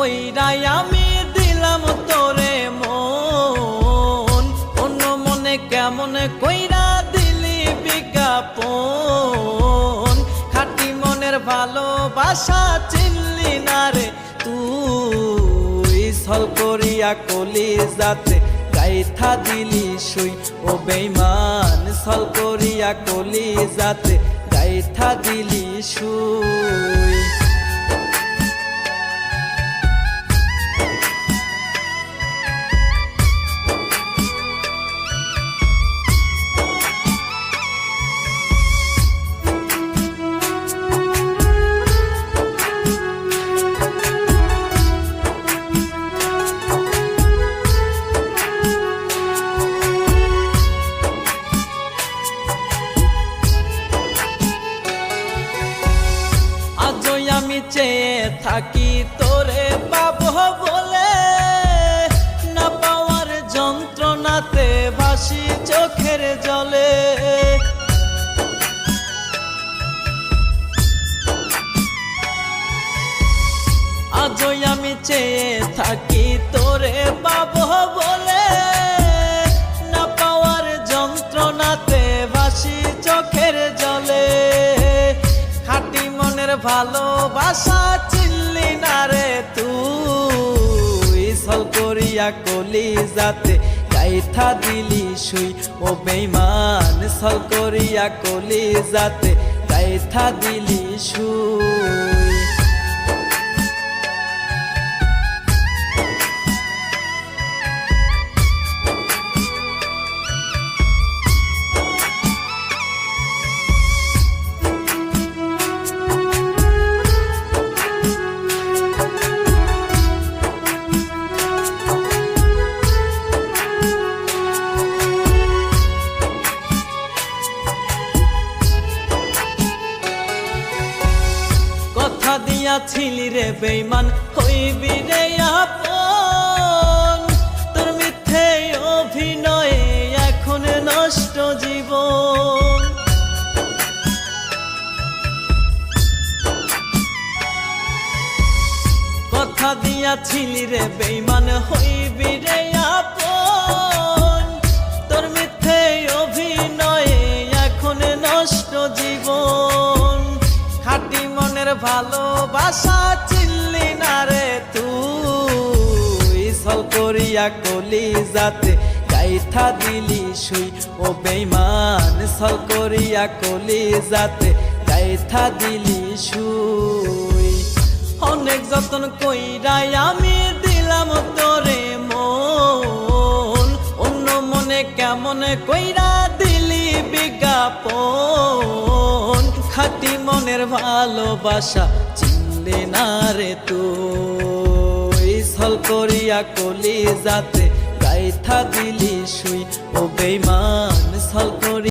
কইরাই আমি দিলাম তোরে মন, অন্য মনে কেমন কইরা দিলি বিজ্ঞাপন। খাঁটি মনের ভালোবাসা চিনলি না রে তুই, ছল করিয়া কলিজাতে গাইথা দিলি সুই। ও বেঈমান ছল করিয়া কলিজাতে গাইথা দিলি সুই। আমি চেয়ে থাকি তোরে পাবো বলে, না পাওয়ার যন্ত্রণাতে ভাসি চোখের জলে। আজই আমি চেয়ে থাকি তোরে পাবো বলে, না পাওয়ার যন্ত্রণাতে ভাসি চোখের জলে। খাঁটি মনের ভালোবাসা চিনলি না রে তুই, ছল করিয়া কলিজাতে গাইথা দিলি সুই। ও বেঈমান ছল করিয়া কলিজাতে গাইথা দিলি সুই। কথা দিয়াছিলি রে বেঈমান হইবি রে আপন, তোর মিথ্যে অভিনয়ে এখন নষ্ট জীবন। কথা দিয়াছিলি রে বেঈমান হইবি রে আপন, তোর মিথ্যে অভিনয়ে এখন নষ্ট জীবন। খাঁটি মনের ভালোবাসা চিনলি না রে তুই, ছল করিয়া কলিজাতে গাইথা দিলি সুই। ও বেঈমান ছল করিয়া কলিজাতে গাইথা দিলি সুই। অনেক যতন কইরাই আমি দিলাম তোরে মন, অন্য মনে কেমন কইরা দিলি বিজ্ঞাপন। খাঁটি মনের ভালোবাসা চিনলি না রে তুই, ছল করিয়া কলিজাতে গাইথা দিলি সুই। ও বেঈমান ছল করি